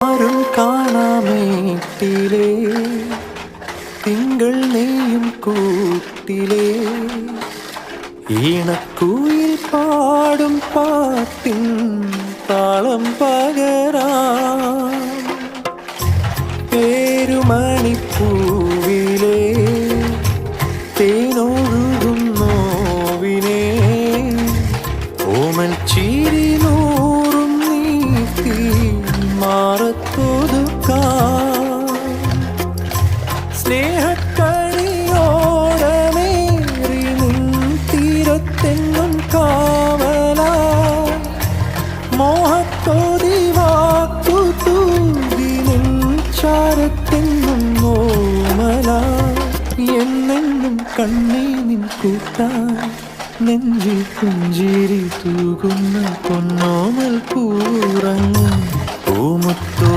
ആരും കാണാമേട്ടിലേ തിങ്കൾ നെയ്യും കൂട്ടിലേ ഈണക്കുയിൽ പാടും പാട്ടിൻ താളം പകരാ പേരുമണിപ്പൂവിലേ തേനൊഴുകും നോവിനെ ഓമൽ ചിരി നൂറും നീട്ടി മാറത്തൊതുക്കാം സ്നേഹക്കണിയോടമേറി നിൻ തീരത്തെങ്ങും കാവലാ മോഹത്തോതി വാക്കു തൂകി നിൻ ചാരത്തെങ്ങും ഓമലാ എന്നെന്നും കണ്ണേ നിൻ കൂട്ടായി നെഞ്ചിൽ പുഞ്ചിരി തൂകുന്ന പൊന്നോമൽ പൂറങ്ങും പൂമുത്ത